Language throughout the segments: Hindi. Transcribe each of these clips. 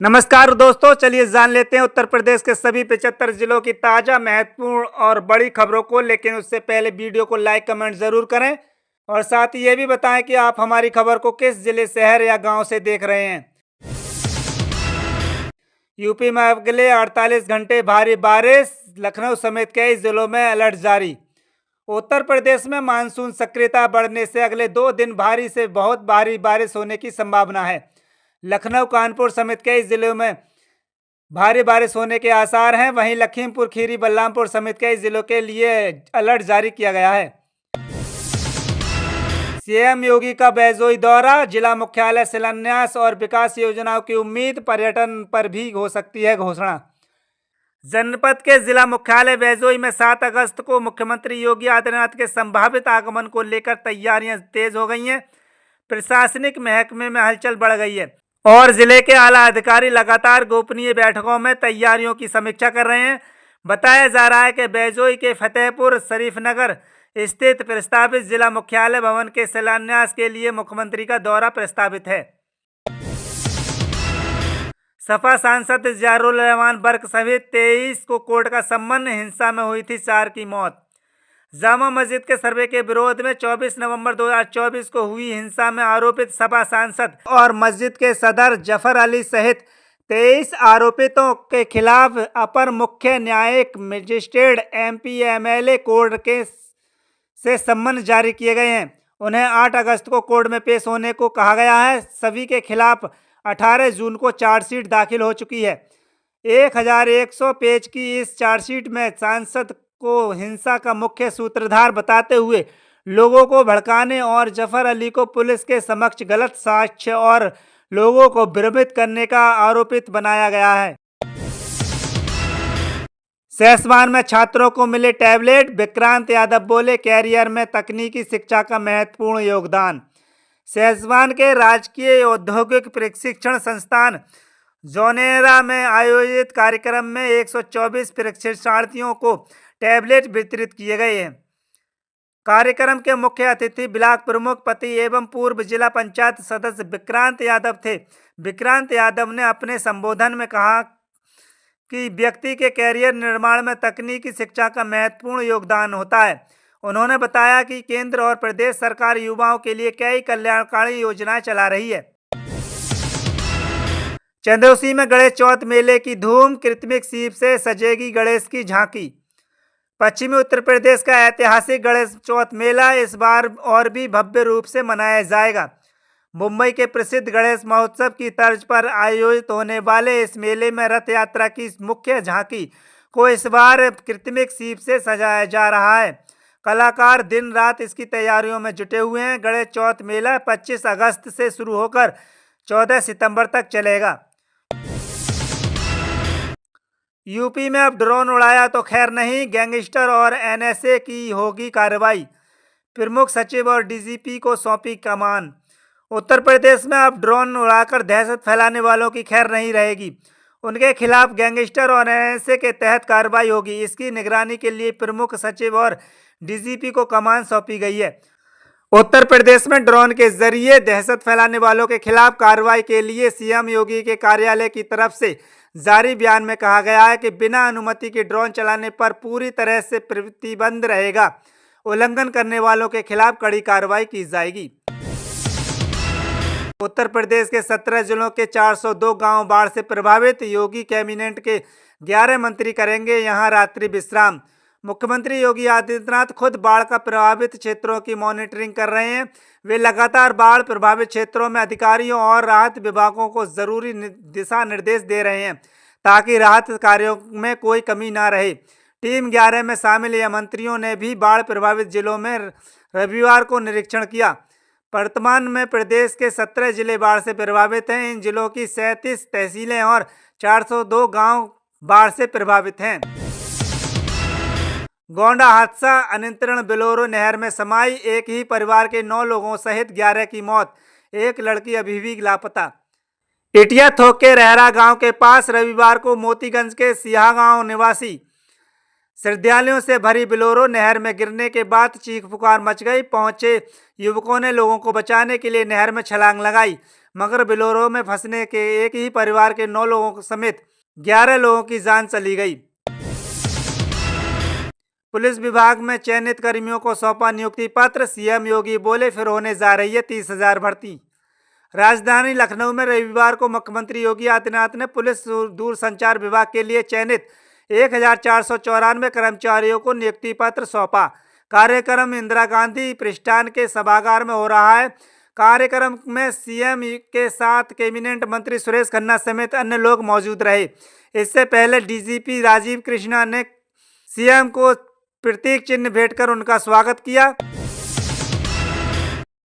नमस्कार दोस्तों, चलिए जान लेते हैं उत्तर प्रदेश के सभी 75 जिलों की ताज़ा, महत्वपूर्ण और बड़ी खबरों को। लेकिन उससे पहले वीडियो को लाइक कमेंट ज़रूर करें और साथ ही ये भी बताएं कि आप हमारी खबर को किस जिले, शहर या गांव से देख रहे हैं। यूपी में अगले 48 घंटे भारी बारिश, लखनऊ समेत कई जिलों में अलर्ट जारी। उत्तर प्रदेश में मानसून सक्रियता बढ़ने से अगले 2 दिन भारी से बहुत भारी बारिश होने की संभावना है। लखनऊ, कानपुर समेत कई जिलों में भारी बारिश होने के आसार हैं। वहीं लखीमपुर खीरी, बलरामपुर समेत कई जिलों के लिए अलर्ट जारी किया गया है। सीएम योगी का बैजोई दौरा, जिला मुख्यालय शिलान्यास और विकास योजनाओं की उम्मीद, पर्यटन पर भी हो सकती है घोषणा। जनपद के जिला मुख्यालय बैजोई में 7 अगस्त को मुख्यमंत्री योगी आदित्यनाथ के संभावित आगमन को लेकर तैयारियां तेज हो गई हैं। प्रशासनिक महकमे में हलचल बढ़ गई है और जिले के आला अधिकारी लगातार गोपनीय बैठकों में तैयारियों की समीक्षा कर रहे हैं। बताया जा रहा है कि बैजोई के फतेहपुर शरीफनगर स्थित प्रस्तावित जिला मुख्यालय भवन के शिलान्यास के लिए मुख्यमंत्री का दौरा प्रस्तावित है। सपा सांसद जियाउर रहमान बर्क सहित 23 को कोर्ट का सम्मन, हिंसा में हुई थी 4 की मौत। जामा मस्जिद के सर्वे के विरोध में 24 नवंबर 2024 को हुई हिंसा में आरोपित सपा सांसद और मस्जिद के सदर जफर अली सहित 23 आरोपितों के खिलाफ अपर मुख्य न्यायिक मजिस्ट्रेट एमपी-एमएलए कोर्ट से सम्मन जारी किए गए हैं। उन्हें 8 अगस्त को कोर्ट में पेश होने को कहा गया है। सभी के खिलाफ 18 जून को चार्जशीट दाखिल हो चुकी है। 1100 पेज की इस चार्जशीट में सांसद को हिंसा का मुख्य सूत्रधार बताते हुए लोगों को भड़काने और जफर अली को पुलिस के समक्ष गलत साक्ष्य और लोगों को भ्रमित करने का आरोपित बनाया गया है। सेसवान में छात्रों को मिले टैबलेट, विक्रांत यादव बोले कैरियर में तकनीकी शिक्षा का महत्वपूर्ण योगदान। सेसवान के राजकीय औद्योगिक प्रशिक्षण संस्थान जोनेरा में आयोजित कार्यक्रम में 124 प्रशिक्षणार्थियों को टैबलेट वितरित किए गए हैं। कार्यक्रम के मुख्य अतिथि ब्लॉक प्रमुख पति एवं पूर्व जिला पंचायत सदस्य विक्रांत यादव थे। विक्रांत यादव ने अपने संबोधन में कहा कि व्यक्ति के कैरियर निर्माण में तकनीकी शिक्षा का महत्वपूर्ण योगदान होता है। उन्होंने बताया कि केंद्र और प्रदेश सरकार युवाओं के लिए कई कल्याणकारी योजनाएं चला रही है। चंदौसी में गणेश चौथ मेले की धूम, कृत्रिम सीप से सजेगी गणेश की झांकी। पश्चिमी उत्तर प्रदेश का ऐतिहासिक गणेश चौथ मेला इस बार और भी भव्य रूप से मनाया जाएगा। मुंबई के प्रसिद्ध गणेश महोत्सव की तर्ज पर आयोजित होने वाले इस मेले में रथ यात्रा की मुख्य झांकी को इस बार कृत्रिम सीप से सजाया जा रहा है। कलाकार दिन रात इसकी तैयारियों में जुटे हुए हैं। गणेश चौथ मेला 25 अगस्त से शुरू होकर 14 सितंबर तक चलेगा। यूपी में अब ड्रोन उड़ाया तो खैर नहीं, गैंगस्टर और एनएसए की होगी कार्रवाई। प्रमुख सचिव और डीजीपी को सौंपी कमान। उत्तर प्रदेश में अब ड्रोन उड़ाकर दहशत फैलाने वालों की खैर नहीं रहेगी। उनके खिलाफ गैंगस्टर और एनएसए के तहत कार्रवाई होगी। इसकी निगरानी के लिए प्रमुख सचिव और डीजीपी को कमान सौंपी गई है। उत्तर प्रदेश में ड्रोन के जरिए दहशत फैलाने वालों के खिलाफ कार्रवाई के लिए सीएम योगी के कार्यालय की तरफ से जारी बयान में कहा गया है कि बिना अनुमति के ड्रोन चलाने पर पूरी तरह से प्रतिबंध रहेगा। उल्लंघन करने वालों के खिलाफ कड़ी कार्रवाई की जाएगी। उत्तर प्रदेश के 17 जिलों के 402 गांव बाढ़ से प्रभावित। योगी कैबिनेट के 11 मंत्री करेंगे यहां रात्रि विश्राम। मुख्यमंत्री योगी आदित्यनाथ खुद बाढ़ का प्रभावित क्षेत्रों की मॉनिटरिंग कर रहे हैं। वे लगातार बाढ़ प्रभावित क्षेत्रों में अधिकारियों और राहत विभागों को जरूरी दिशा निर्देश दे रहे हैं ताकि राहत कार्यों में कोई कमी ना रहे। टीम 11 में शामिल यह मंत्रियों ने भी बाढ़ प्रभावित जिलों में रविवार को निरीक्षण किया। वर्तमान में प्रदेश के 17 जिले बाढ़ से प्रभावित हैं। इन जिलों की 37 तहसीलें और 402 गांव बाढ़ से प्रभावित हैं। गोंडा हादसा, अनियंत्रित बोलेरो नहर में समाई। एक ही परिवार के 9 लोगों सहित 11 की मौत, एक लड़की अभी भी लापता। इटिया थोक के रहरा गांव के पास रविवार को मोतीगंज के सिहा गांव निवासी श्रद्धालुओं से भरी बोलेरो नहर में गिरने के बाद चीख पुकार मच गई। पहुंचे युवकों ने लोगों को बचाने के लिए नहर में छलांग लगाई। मगर बिलोरो में फंसने के एक ही परिवार के 9 लोगों समेत 11 लोगों की जान चली गई। पुलिस विभाग में चयनित कर्मियों को सौंपा नियुक्ति पत्र। सीएम योगी बोले फिर होने जा रही है 30,000 भर्ती। राजधानी लखनऊ में रविवार को मुख्यमंत्री योगी आदित्यनाथ ने पुलिस दूरसंचार विभाग के लिए चयनित 1,494 कर्मचारियों को नियुक्ति पत्र सौंपा। कार्यक्रम इंदिरा गांधी प्रतिष्ठान के सभागार में हो रहा है। कार्यक्रम में सीएम के साथ कैबिनेट मंत्री सुरेश खन्ना समेत अन्य लोग मौजूद रहे। इससे पहले डीजीपी राजीव कृष्णा ने सीएम को प्रतीक चिन्ह भेंट कर उनका स्वागत किया।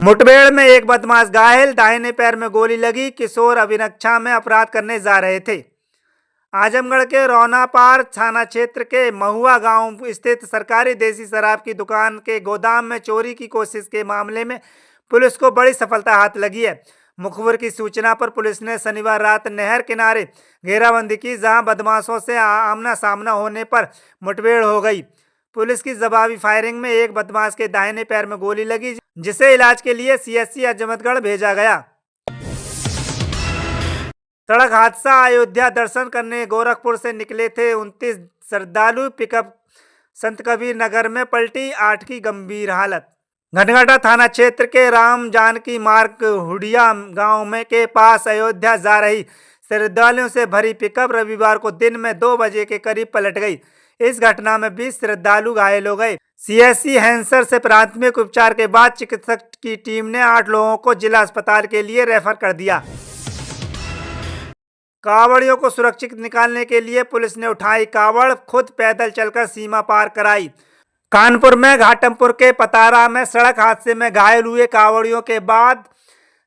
मुठभेड़ में एक बदमाश घायल, दाहिने पैर में गोली लगी। किशोर अभिरक्षा में अपराध करने जा रहे थे। आजमगढ़ के रौनापार थाना क्षेत्र के महुआ गांव स्थित सरकारी देसी शराब की दुकान के गोदाम में चोरी की कोशिश के मामले में पुलिस को बड़ी सफलता हाथ लगी है। मुखबिर की सूचना पर पुलिस ने शनिवार रात नहर किनारे घेराबंदी की, जहां बदमाशों से आमना सामना होने पर मुठभेड़ हो गई। पुलिस की जवाबी फायरिंग में एक बदमाश के दाहिने पैर में गोली लगी, जिसे इलाज के लिए सीएचसी अजमतगढ़ भेजा गया। सड़क हादसा। अयोध्या दर्शन करने गोरखपुर से निकले थे 29 श्रद्धालु, पिकअप संत कबीर नगर में पलटी, 8 की गंभीर हालत। घनघटा थाना क्षेत्र के राम जानकी मार्ग हुडिया गांव में के पास अयोध्या जा रही श्रद्धालुओं से भरी पिकअप रविवार को दिन में 2 बजे के करीब पलट गई। इस घटना में 20 श्रद्धालु घायल हो गए। सीएचसी हैंसर से प्राथमिक उपचार के बाद चिकित्सक की टीम ने 8 लोगों को जिला अस्पताल के लिए रेफर कर दिया। कांवड़ियों को सुरक्षित निकालने के लिए पुलिस ने उठाई कांवड़, खुद पैदल चलकर सीमा पार कराई। कानपुर में घाटमपुर के पतारा में सड़क हादसे में घायल हुए कांवड़ियों के बाद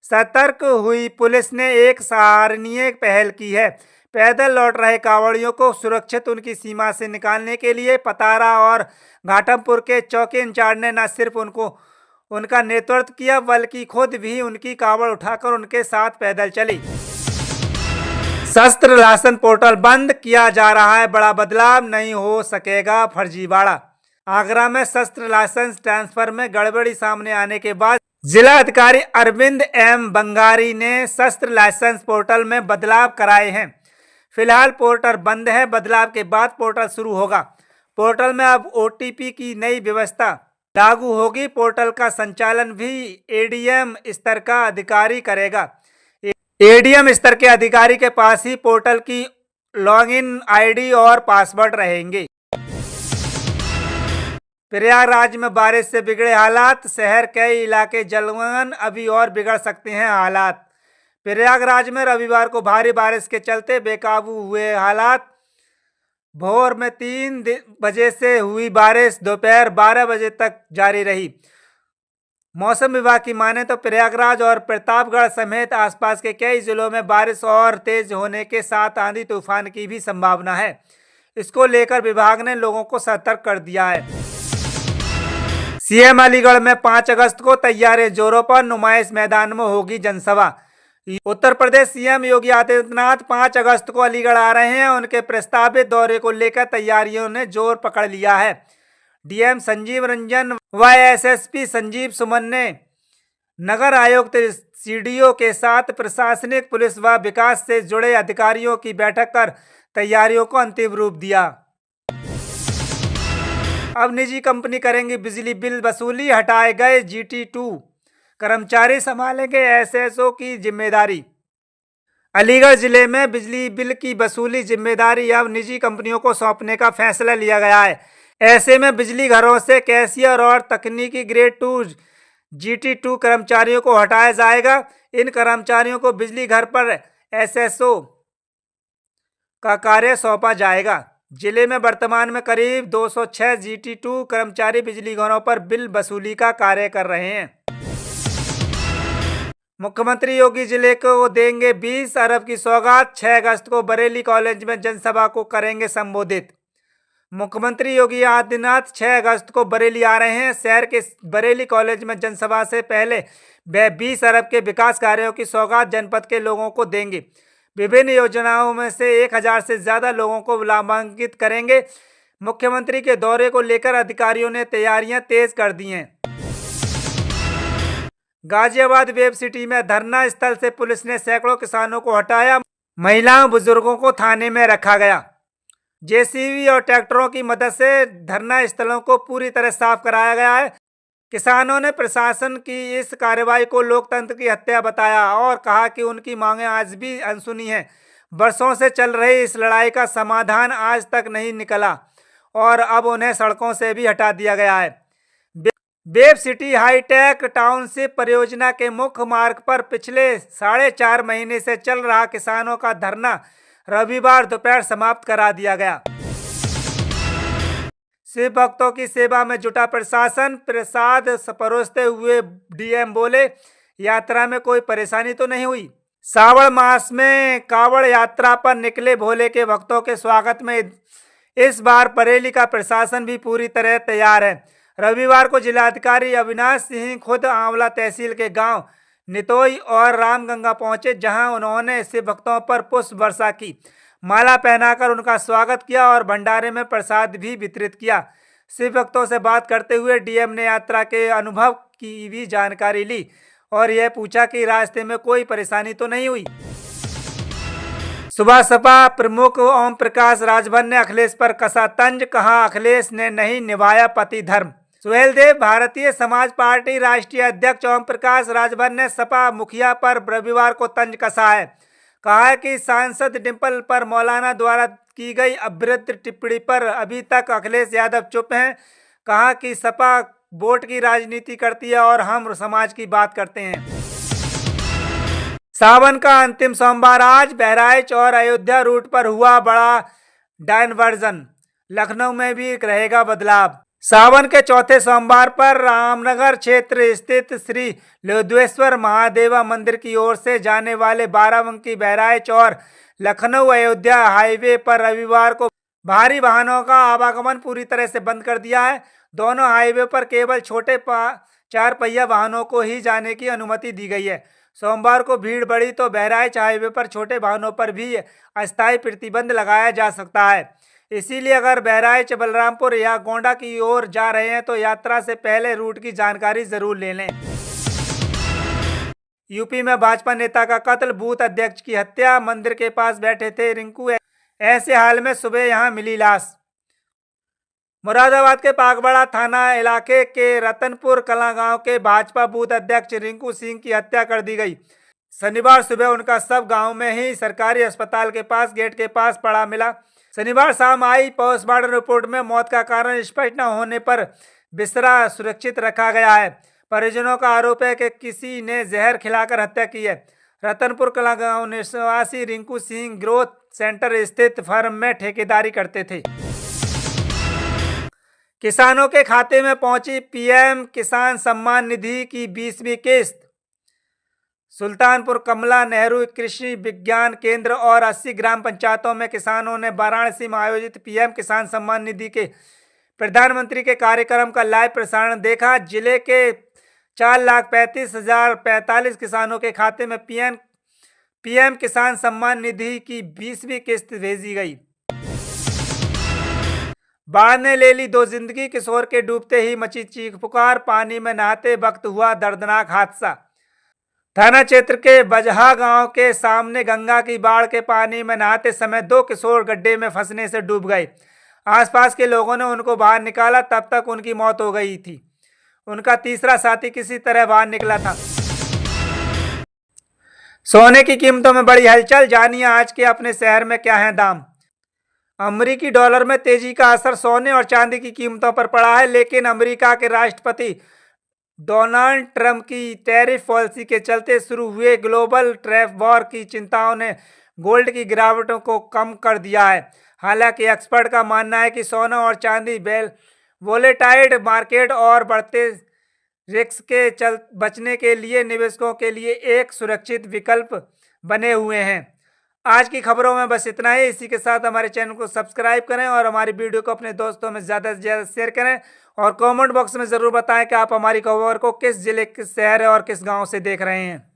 सतर्क हुई पुलिस ने एक सराहनीय पहल की है। पैदल लौट रहे कांवड़ियों को सुरक्षित उनकी सीमा से निकालने के लिए पतारा और घाटमपुर के चौकी इंचार्ज ने न सिर्फ उनका नेतृत्व किया, बल्कि खुद भी उनकी कांवड़ उठाकर उनके साथ पैदल चली। शस्त्र लाइसेंस पोर्टल बंद किया जा रहा है, बड़ा बदलाव, नहीं हो सकेगा फर्जीवाड़ा। आगरा में शस्त्र लाइसेंस ट्रांसफर में गड़बड़ी सामने आने के बाद जिला अधिकारी अरविंद एम बंगारी ने शस्त्र लाइसेंस पोर्टल में बदलाव कराए हैं। फिलहाल पोर्टल बंद है, बदलाव के बाद पोर्टल शुरू होगा। पोर्टल में अब ओटीपी की नई व्यवस्था लागू होगी। पोर्टल का संचालन भी एडीएम स्तर का अधिकारी करेगा। एडीएम स्तर के अधिकारी के पास ही पोर्टल की लॉगिन आईडी और पासवर्ड रहेंगे। प्रयागराज में बारिश से बिगड़े हालात, शहर कई इलाके जलमग्न, अभी और बिगड़ सकते हैं हालात। प्रयागराज में रविवार को भारी बारिश के चलते बेकाबू हुए हालात। भोर में 3 बजे से हुई बारिश दोपहर 12 बजे तक जारी रही। मौसम विभाग की माने तो प्रयागराज और प्रतापगढ़ समेत आसपास के कई जिलों में बारिश और तेज होने के साथ आंधी तूफान की भी संभावना है। इसको लेकर विभाग ने लोगों को सतर्क कर दिया है। सीएम अलीगढ़ में 5 अगस्त को तैयारी जोरों पर, नुमाइश मैदान में होगी जनसभा। उत्तर प्रदेश सीएम योगी आदित्यनाथ 5 अगस्त को अलीगढ़ आ रहे हैं। उनके प्रस्तावित दौरे को लेकर तैयारियों ने जोर पकड़ लिया है। डीएम संजीव रंजन व एसएसपी संजीव सुमन ने नगर आयुक्त सीडीओ के साथ प्रशासनिक, पुलिस व विकास से जुड़े अधिकारियों की बैठक कर तैयारियों को अंतिम रूप दिया। अब निजी कंपनी करेंगी बिजली बिल वसूली, हटाए गए GT2 कर्मचारी संभालेंगे एसएसओ की जिम्मेदारी। अलीगढ़ जिले में बिजली बिल की वसूली जिम्मेदारी अब निजी कंपनियों को सौंपने का फैसला लिया गया है। ऐसे में बिजली घरों से कैशियर और तकनीकी ग्रेड 2 GT2 कर्मचारियों को हटाया जाएगा। इन कर्मचारियों को बिजली घर पर एसएसओ का कार्य सौंपा जाएगा। जिले में वर्तमान में करीब 206 GT2 कर्मचारी बिजली घरों पर बिल वसूली का कार्य कर रहे हैं। मुख्यमंत्री योगी जिले को देंगे 20 अरब की सौगात। 6 अगस्त को बरेली कॉलेज में जनसभा को करेंगे संबोधित। मुख्यमंत्री योगी आदित्यनाथ 6 अगस्त को बरेली आ रहे हैं। शहर के बरेली कॉलेज में जनसभा से पहले वे 20 अरब के विकास कार्यों की सौगात जनपद के लोगों को देंगे। विभिन्न योजनाओं में से 1000 से ज्यादा लोगों को लाभान्वित करेंगे। मुख्यमंत्री के दौरे को लेकर अधिकारियों ने तैयारियां तेज कर दी हैं। गाजियाबाद वेब सिटी में धरना स्थल से पुलिस ने सैकड़ों किसानों को हटाया। महिलाओं बुजुर्गों को थाने में रखा गया। जेसीबी और ट्रैक्टरों की मदद से धरना स्थलों को पूरी तरह साफ कराया गया है। किसानों ने प्रशासन की इस कार्रवाई को लोकतंत्र की हत्या बताया और कहा कि उनकी मांगें आज भी अनसुनी हैं। वर्षों से चल रही इस लड़ाई का समाधान आज तक नहीं निकला और अब उन्हें सड़कों से भी हटा दिया गया है। वेब सिटी हाईटेक टाउनशिप परियोजना के मुख्य मार्ग पर पिछले 4.5 महीने से चल रहा किसानों का धरना रविवार दोपहर समाप्त करा दिया गया। शिव भक्तों की सेवा में जुटा प्रशासन। प्रसाद परोसते हुए डीएम बोले, यात्रा में कोई परेशानी तो नहीं हुई। श्रावण मास में कांवड़ यात्रा पर निकले भोले के भक्तों के स्वागत में इस बार बरेली का प्रशासन भी पूरी तरह तैयार है। रविवार को जिलाधिकारी अविनाश सिंह खुद आंवला तहसील के गांव नितोई और रामगंगा पहुंचे, जहां उन्होंने शिव भक्तों पर पुष्प वर्षा की, माला पहनाकर उनका स्वागत किया और भंडारे में प्रसाद भी वितरित किया। शिव भक्तों से बात करते हुए डीएम ने यात्रा के अनुभव की भी जानकारी ली और यह पूछा कि रास्ते में कोई परेशानी तो नहीं हुई। सुबह सपा प्रमुख ओम प्रकाश राजभर ने अखिलेश पर कसा तंज, कहा अखिलेश ने नहीं निभाया पति धर्म। सुहेल देव। भारतीय समाज पार्टी राष्ट्रीय अध्यक्ष ओम प्रकाश राजभर ने सपा मुखिया पर रविवार को तंज कसा है। कहा है कि सांसद डिंपल पर मौलाना द्वारा की गई अभद्र टिप्पणी पर अभी तक अखिलेश यादव चुप हैं। कहा कि सपा वोट की राजनीति करती है और हम समाज की बात करते हैं। सावन का अंतिम सोमवार आज बहराइच और अयोध्या रूट पर हुआ बड़ा डायवर्जन। लखनऊ में भी रहेगा बदलाव। सावन के चौथे सोमवार पर रामनगर क्षेत्र स्थित श्री लोधेश्वर महादेवा मंदिर की ओर से जाने वाले बाराबंकी बहराइच और लखनऊ अयोध्या हाईवे पर रविवार को भारी वाहनों का आवागमन पूरी तरह से बंद कर दिया है। दोनों हाईवे पर केवल छोटे 4 पहिया वाहनों को ही जाने की अनुमति दी गई है। सोमवार को भीड़ बढ़ी तो बहराइच हाईवे पर छोटे वाहनों पर भी अस्थायी प्रतिबंध लगाया जा सकता है। इसीलिए अगर बहराइच, बलरामपुर या गोंडा की ओर जा रहे हैं तो यात्रा से पहले रूट की जानकारी जरूर ले लें। यूपी में भाजपा नेता का कत्ल, बूथ अध्यक्ष की हत्या, मंदिर के पास बैठे थे रिंकू, ऐसे हाल में सुबह यहां मिली लाश। मुरादाबाद के पागबड़ा थाना इलाके के रतनपुर कला गांव के भाजपा बूथ अध्यक्ष रिंकू सिंह की हत्या कर दी गई। शनिवार सुबह उनका शव गांव में ही सरकारी अस्पताल के पास गेट के पास पड़ा मिला। शनिवार शाम आई पोस्टमार्टम रिपोर्ट में मौत का कारण स्पष्ट न होने पर बिस्तरा सुरक्षित रखा गया है। परिजनों का आरोप है कि किसी ने जहर खिलाकर हत्या की है। रतनपुर कला गांव निवासी रिंकू सिंह ग्रोथ सेंटर स्थित फर्म में ठेकेदारी करते थे। किसानों के खाते में पहुंची पीएम किसान सम्मान निधि की 20वीं किस्त। सुल्तानपुर कमला नेहरू कृषि विज्ञान केंद्र और 80 ग्राम पंचायतों में किसानों ने वाराणसी में आयोजित पीएम किसान सम्मान निधि के प्रधानमंत्री के कार्यक्रम का लाइव प्रसारण देखा। जिले के 4,35,045 किसानों के खाते में पीएम किसान सम्मान निधि की 20वीं किस्त भेजी गई। बाढ़ ने ले ली 2 जिंदगी। किशोर के डूबते ही मची चीख पुकार। पानी में नहाते वक्त हुआ दर्दनाक हादसा। थाना क्षेत्र के बजहा गांव के सामने गंगा की बाढ़ के पानी में नहाते समय 2 किशोर गड्ढे में फंसने से डूब गए। आसपास के लोगों ने उनको बाहर निकाला, तब तक उनकी मौत हो गई थी। उनका तीसरा साथी किसी तरह बाहर निकला था। सोने की कीमतों में बड़ी हलचल। जानिए आज के अपने शहर में क्या है दाम। अमेरिकी डॉलर में तेजी का असर सोने और चांदी की कीमतों पर पड़ा है, लेकिन अमेरिका के राष्ट्रपति डोनाल्ड ट्रंप की टैरिफ पॉलिसी के चलते शुरू हुए ग्लोबल ट्रेड वॉर की चिंताओं ने गोल्ड की गिरावटों को कम कर दिया है। हालांकि एक्सपर्ट का मानना है कि सोना और चांदी वोलेटाइल मार्केट और बढ़ते रिस्क के बचने के लिए निवेशकों के लिए एक सुरक्षित विकल्प बने हुए हैं। आज की खबरों में बस इतना ही। इसी के साथ हमारे चैनल को सब्सक्राइब करें और हमारी वीडियो को अपने दोस्तों में ज़्यादा से ज़्यादा शेयर करें और कमेंट बॉक्स में ज़रूर बताएं कि आप हमारी खबर को किस जिले, किस शहर और किस गांव से देख रहे हैं।